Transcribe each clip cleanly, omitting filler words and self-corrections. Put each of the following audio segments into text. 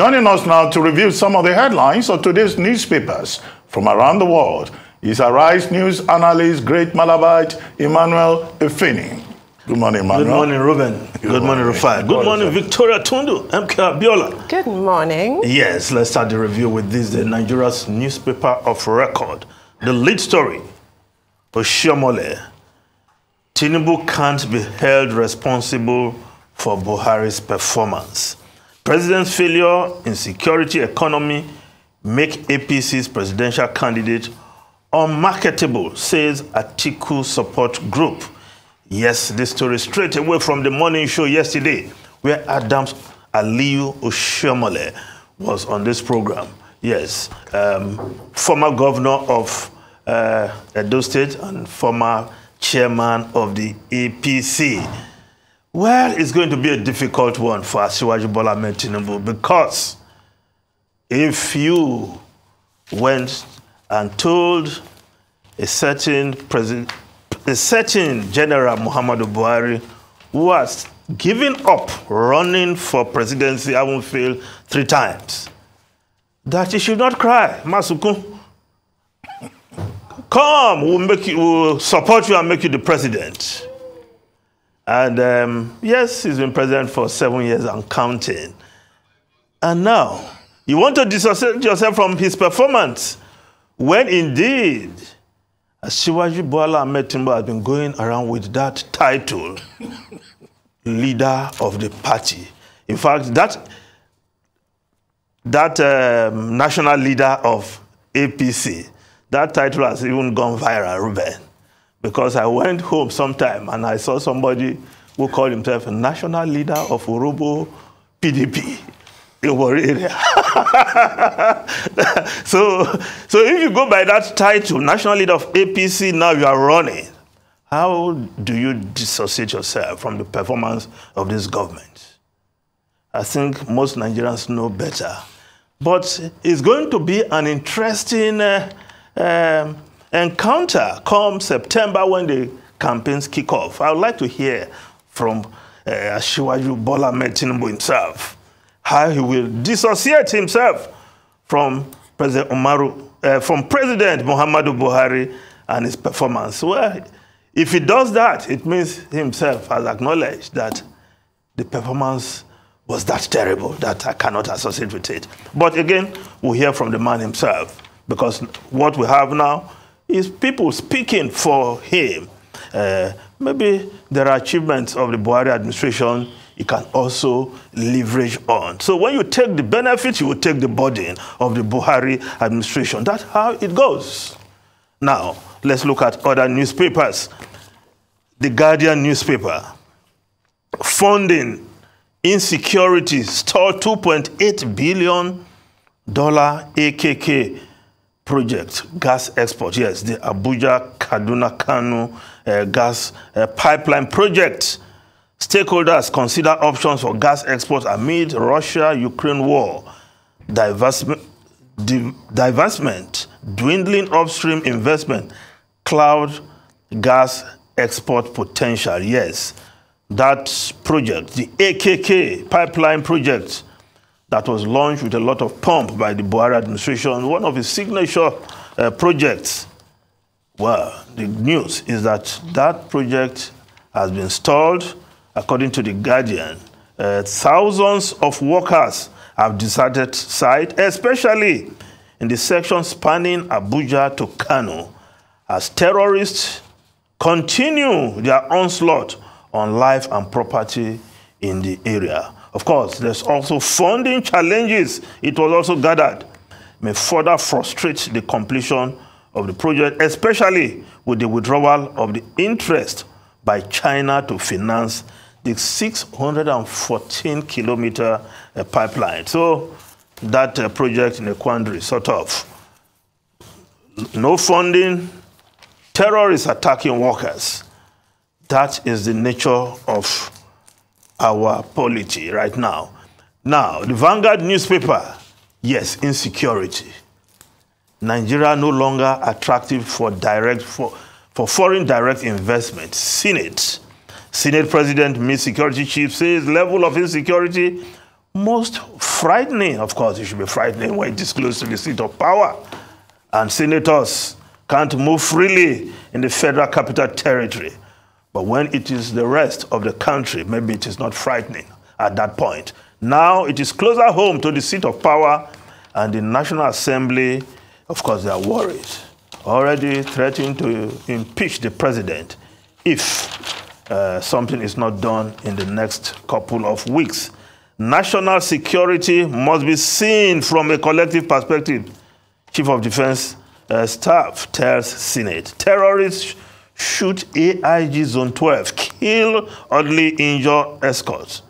Joining us now to review some of the headlines of today's newspapers from around the world is Arise News analyst, great Malabite, Emmanuel Efeni. Good morning, Emmanuel. Good morning, Ruben. Good morning, Rufai. Good morning, Victoria Tundu, MK Abiola. Good morning. Yes, let's start the review with this, the Nigeria's newspaper of record. The lead story, Oshiomhole. Tinubu can't be held responsible for Buhari's performance. President's failure in security economy make APC's presidential candidate unmarketable, says Atiku support group. Yes, this story straight away from the morning show yesterday, where Adams Aliyu Oshiomhole was on this program. Yes, former governor of Edo State and former chairman of the APC. Well, it's going to be a difficult one for Asiwaju Bola Ahmed Tinubu, because if you went and told a certain General Muhammadu Buhari, who has given up running for presidency, I won't fail 3 times, that he should not cry, Masuku, come, we'll support you and make you the president. And yes, he's been president for 7 years and counting. And now, you want to dissociate yourself from his performance, when indeed, Asiwaju Bola Ahmed Tinubu has been going around with that title, leader of the party. In fact, that national leader of APC, that title has even gone viral, Ruben. Because I went home sometime and I saw somebody who called himself a national leader of Urobo PDP in Warri area. So if you go by that title, national leader of APC, now you are running. How do you dissociate yourself from the performance of this government? I think most Nigerians know better. But it's going to be an interesting encounter come September when the campaigns kick off. I would like to hear from Asiwaju Bola Ahmed Tinubu himself, how he will dissociate himself from President Muhammadu Buhari and his performance. Well, if he does that, it means himself has acknowledged that the performance was that terrible that I cannot associate with it. But again, we'll hear from the man himself, because what we have now is people speaking for him. Maybe there are achievements of the Buhari administration you can also leverage on. So when you take the benefits, you will take the burden of the Buhari administration. That's how it goes. Now, let's look at other newspapers. The Guardian newspaper, funding insecurity, stole $2.8 billion AKK project, gas export. Yes, the Abuja Kaduna Kano gas pipeline project. Stakeholders consider options for gas exports amid Russia-Ukraine war. Divestment, dwindling upstream investment, cloud gas export potential. Yes, that project, the AKK pipeline project, that was launched with a lot of pomp by the Buhari administration, one of his signature projects. Well, the news is that that project has been stalled. According to the Guardian, thousands of workers have deserted site, especially in the section spanning Abuja to Kano, as terrorists continue their onslaught on life and property in the area. Of course, there's also funding challenges. It was also gathered may further frustrate the completion of the project, especially with the withdrawal of the interest by China to finance the 614-kilometer pipeline. So that project in a quandary, sort of. No funding, terrorists attacking workers. That is the nature of our polity right now. Now, the Vanguard newspaper, yes, insecurity. Nigeria no longer attractive for foreign direct investment. Senate President, Security Chief says level of insecurity most frightening. Of course, it should be frightening when it is close to the seat of power. And senators can't move freely in the Federal Capital Territory. But when it is the rest of the country, maybe it is not frightening at that point. Now it is closer home to the seat of power, and the National Assembly, of course, they are worried, already threatening to impeach the president if something is not done in the next couple of weeks. National security must be seen from a collective perspective. Chief of Defense Staff tells Senate. Terrorists shoot AIG Zone 12, kill oddly injured escorts.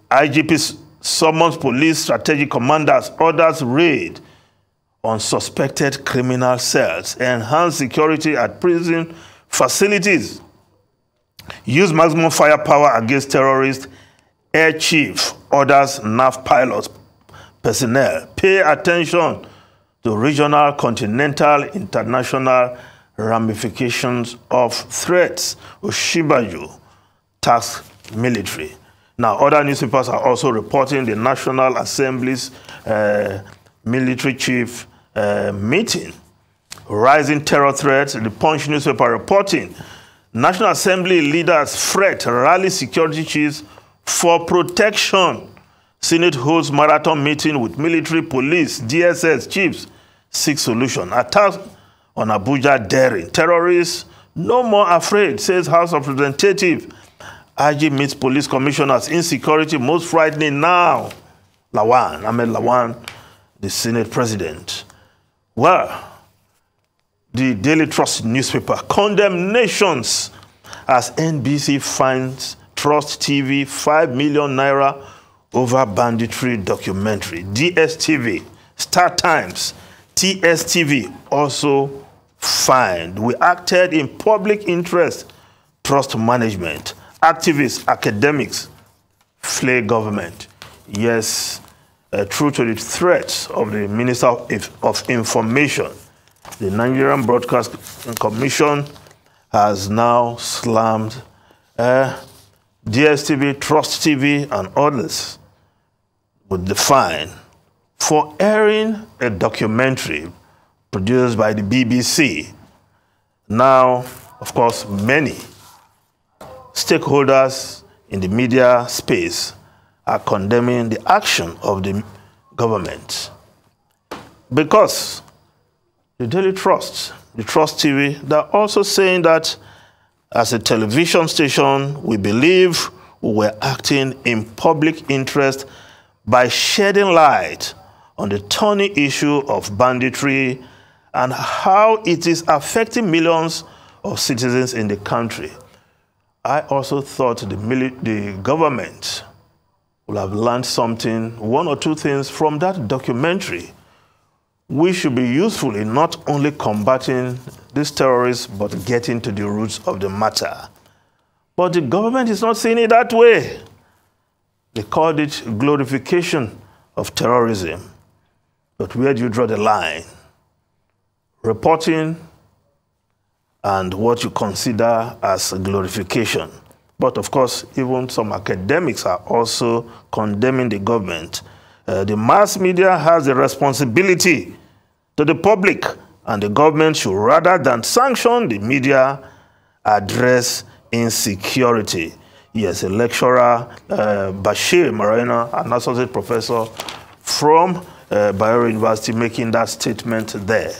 IGP summons police strategic commanders, orders raid on suspected criminal cells, enhance security at prison facilities, use maximum firepower against terrorists. Air Chief orders NAF pilots personnel, pay attention to regional, continental, international ramifications of threats. Osinbajo task military. Now, other newspapers are also reporting the National Assembly's military chief meeting. Rising terror threats. The Punch newspaper reporting National Assembly leaders fret rally security chiefs for protection. Senate holds marathon meeting with military, police, DSS chiefs. Seek solution. Attack on Abuja daring. Terrorists no more afraid, says House of Representatives. IG meets police commissioners. Insecurity most frightening now. Ahmed Lawan, the Senate president. Well, the Daily Trust newspaper, condemnations as NBC finds Trust TV 5 million naira over banditry documentary. DSTV, Star Times, TSTV also fined. We acted in public interest. Trust management, activists, academics, flay government. Yes, true to the threats of the Minister of Information, the Nigerian Broadcasting Commission has now slammed DSTV, Trust TV, and others with the fine for airing a documentary produced by the BBC. Now, of course, many stakeholders in the media space are condemning the action of the government because the Daily Trust, the Trust TV, they're also saying that as a television station, we believe we were acting in public interest by shedding light on the thorny issue of banditry and how it is affecting millions of citizens in the country. I also thought the government would have learned something, one or two things from that documentary. We should be useful in not only combating these terrorists, but getting to the roots of the matter. But the government is not seeing it that way. They called it glorification of terrorism. But where do you draw the line? Reporting and what you consider as a glorification. But of course, even some academics are also condemning the government. The mass media has a responsibility to the public, and the government should, rather than sanction the media, address insecurity. Yes, a lecturer, Bashir Marina, an associate professor from Bayero University, making that statement there.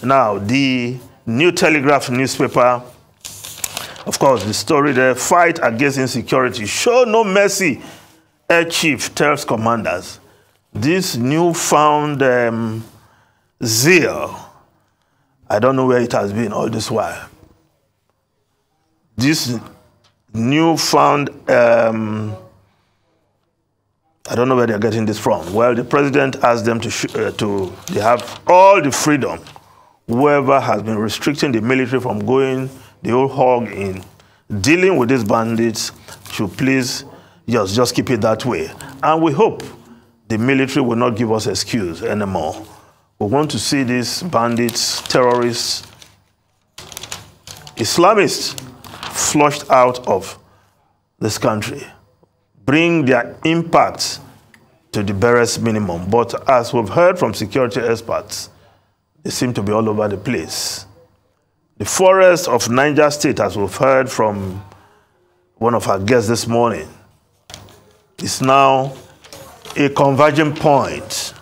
Now, the New Telegraph newspaper, of course, the story there, fight against insecurity, show no mercy, Air Chief tells commanders. This newfound zeal, I don't know where it has been all this while. This newfound, I don't know where they're getting this from. Well, the president asked them they have all the freedom. Whoever has been restricting the military from going the whole hog in dealing with these bandits should please just keep it that way. And we hope the military will not give us excuse anymore. We want to see these bandits, terrorists, Islamists flushed out of this country. Bring their impact to the barest minimum. But as we've heard from security experts, they seem to be all over the place. The forest of Niger State, as we've heard from one of our guests this morning, is now a converging point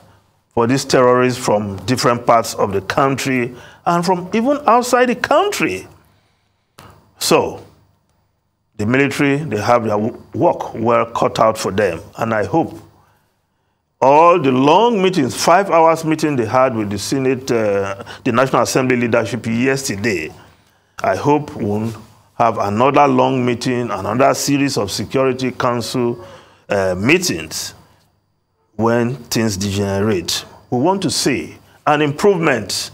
for these terrorists from different parts of the country and from even outside the country. So, the military, they have their work well cut out for them. And I hope all the long meetings, 5 hours meeting they had with the Senate, the National Assembly leadership yesterday, I hope we'll have another long meeting, another series of Security Council meetings when things degenerate. We want to see an improvement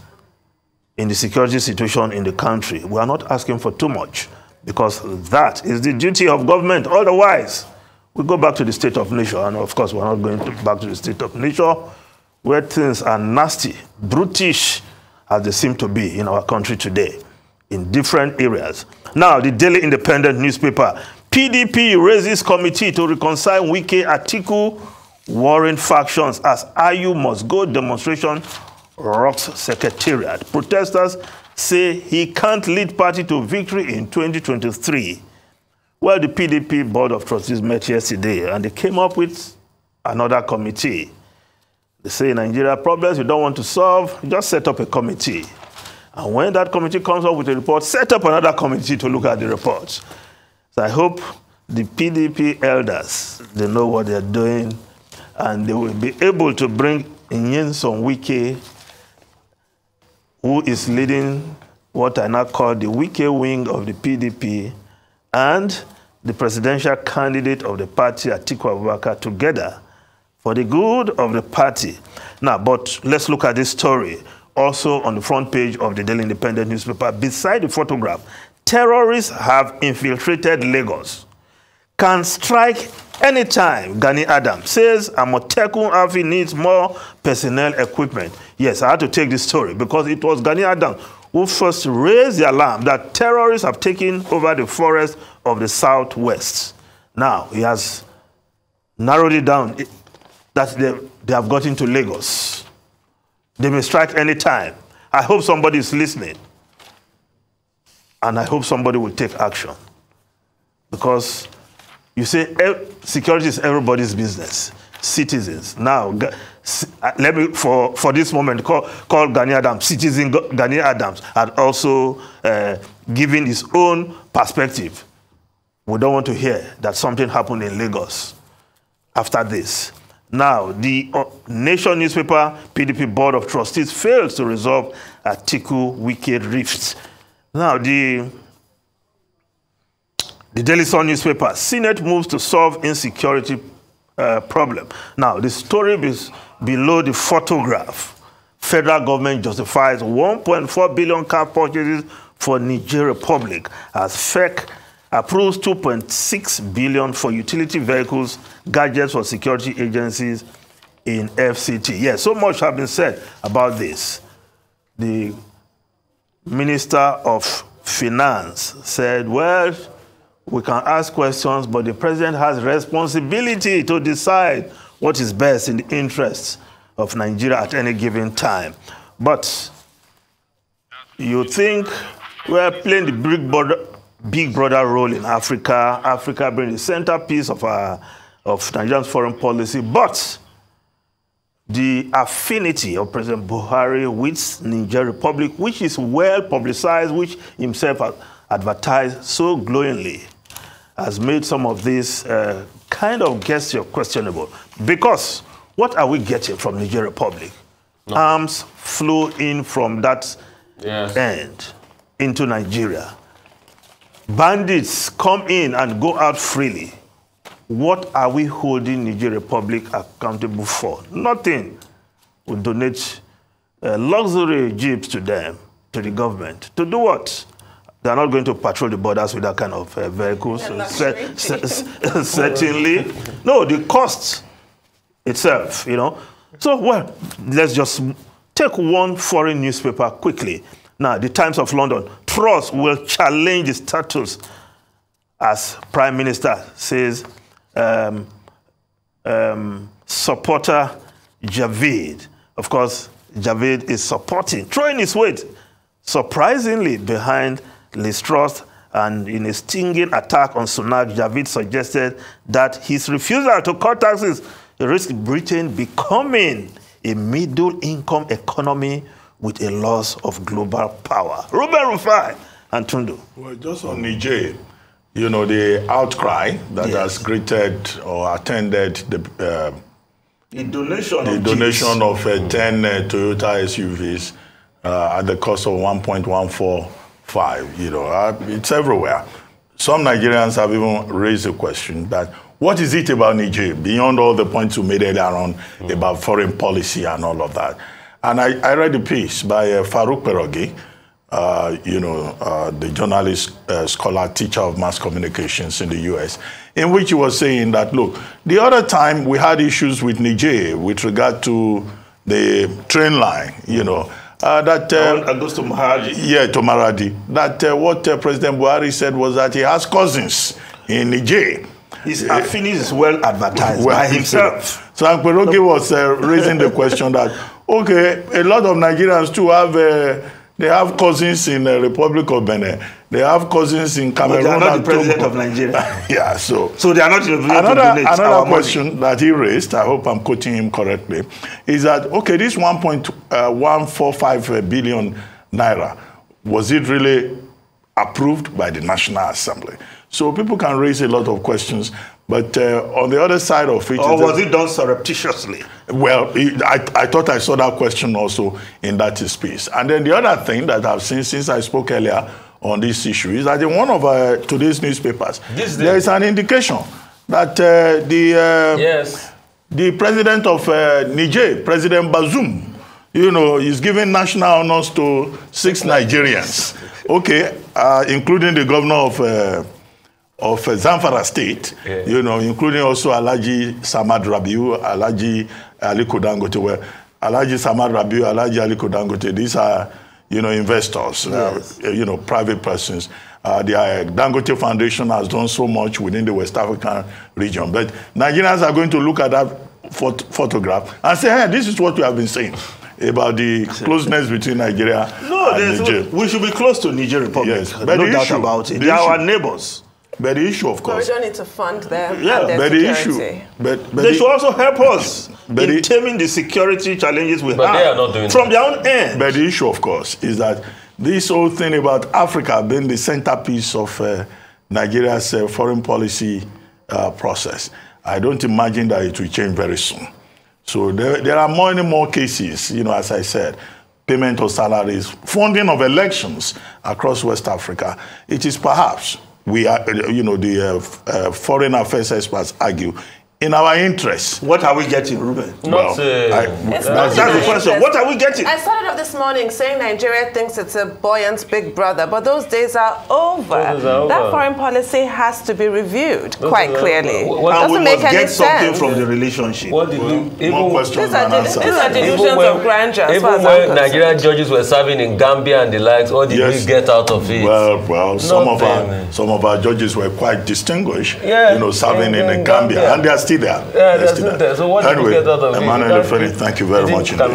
in the security situation in the country. We are not asking for too much, because that is the duty of government. Otherwise, we go back to the state of nature. And of course, we're not going back to the state of nature, where things are nasty, brutish, as they seem to be in our country today, in different areas. Now, the Daily Independent newspaper, PDP raises committee to reconcile Wike Atiku warring factions as IU must go demonstration rocks secretariat. Protesters say he can't lead party to victory in 2023. Well, the PDP Board of Trustees met yesterday and they came up with another committee. They say in Nigeria, problems you don't want to solve, just set up a committee. And when that committee comes up with a report, set up another committee to look at the reports. So I hope the PDP elders, they know what they're doing, and they will be able to bring Nyesom Wike, who is leading what I now call the Wike wing of the PDP, and the presidential candidate of the party, Atiku Abubakar, together for the good of the party. Now, but let's look at this story. Also on the front page of the Daily Independent newspaper, beside the photograph, terrorists have infiltrated Lagos. Can strike anytime, Gani Adams says Amotekun Afi needs more personnel equipment. Yes, I had to take this story because it was Gani Adams who first raised the alarm that terrorists have taken over the forest of the southwest. Now, he has narrowed it down that they have gotten to Lagos. They may strike any time. I hope somebody is listening. And I hope somebody will take action. Because you say security is everybody's business. Citizens. Now, let me, for this moment, call Gani Adams, citizen Gani Adams, and also giving his own perspective. We don't want to hear that something happened in Lagos after this. Now, the Nation newspaper, PDP Board of Trustees fails to resolve Atiku Wike rifts. Now, the Daily Sun newspaper, Senate moves to solve insecurity problem. Now, the story is below the photograph. Federal government justifies 1.4 billion car purchases for Niger Republic as FEC approves 2.6 billion for utility vehicles, gadgets for security agencies in FCT. Yes, so much has been said about this. The Minister of Finance said, well, we can ask questions, but the president has responsibility to decide what is best in the interests of Nigeria at any given time. But you think we're playing the big brother role in Africa, Africa being the centerpiece of Nigeria's foreign policy, but the affinity of President Buhari with Niger Republic, which is well publicized, which himself has advertised so glowingly, has made some of this kind of gesture questionable. Because what are we getting from Niger Republic? No. Arms flow in from that end into Nigeria. Bandits come in and go out freely. What are we holding Niger Republic accountable for? Nothing. We donate luxury jeeps to them, to the government. To do what? They're not going to patrol the borders with that kind of vehicles. Certainly. No, the cost itself, you know. So, well, let's just take one foreign newspaper quickly. Now, the Times of London. Truss will challenge the status as Prime Minister, says supporter Javid. Of course, Javid is throwing his weight, surprisingly, behind Liz Truss. And in a stinging attack on Sunak, Javid suggested that his refusal to cut taxes risks Britain becoming a middle-income economy with a loss of global power. Ruben Rufai and Tundu. Well, just on Niger, you know, the outcry that has greeted or attended the donation of 10 Toyota SUVs at the cost of 1.145, you know, it's everywhere. Some Nigerians have even raised the question that what is it about Niger, beyond all the points you made earlier on about foreign policy and all of that? And I read a piece by Farouk Perogi, the journalist, scholar, teacher of mass communications in the US, in which he was saying that, look, the other time we had issues with Niger with regard to the train line, you know, that goes to Maradi. Yeah, to Maradi. That what President Buhari said was that he has cousins in Niger. His affinity is well advertised by himself. So Perogi was raising the question that, okay, a lot of Nigerians too have, they have cousins in the Republic of Benin. They have cousins in Cameroon. But they are not the president of Nigeria. Yeah, so they are not another question that he raised, I hope I'm quoting him correctly, is that, okay, this 1.145 billion naira, was it really approved by the National Assembly? So people can raise a lot of questions, but on the other side of it... Or was it done surreptitiously? Well, I thought I saw that question also in that piece. And then the other thing that I've seen since I spoke earlier on this issue is that in one of today's newspapers, there is an indication that the president of Niger, President Bazoum, you know, is giving national honors to 6 Nigerians, okay, including the governor of Zamfara State, you know, including also Alhaji Samad Rabiu, Alhaji Aliko Dangote, where Alhaji Samad Rabiu, Alhaji Aliko Dangote, these are, you know, investors, you know, private persons. The Dangote Foundation has done so much within the West African region. But Nigerians are going to look at that photograph and say, hey, this is what we have been saying about the closeness between Nigeria and Niger. We should be close to Niger Republic. Yes, but no doubt about it. They are our neighbors. But the issue, of course... So we don't need to fund them and but their the security. issue... They should also help us in taming the security challenges we have. But they are not doing from their own end. But the issue, of course, is that this whole thing about Africa being the centerpiece of Nigeria's foreign policy process, I don't imagine that it will change very soon. So there are more and more cases, you know, as I said, payment of salaries, funding of elections across West Africa. It is perhaps... we are, you know, the foreign affairs experts argue, in our interests. What are we getting, Ruben? That's the question. What are we getting? I started off this morning saying Nigeria thinks it's a buoyant big brother, but those days are over. That foreign policy has to be reviewed quite clearly. Doesn't make any sense. Something from the relationship. What did we, these are delusions of grandeur. Even when Nigerian judges were serving in Gambia and the likes, what did we get out of it? Well, some of our judges were quite distinguished, you know, serving in Gambia, and they are still there. Yeah, they're still there. So what did we get out of it? Emmanuel Efeni, thank you very much indeed.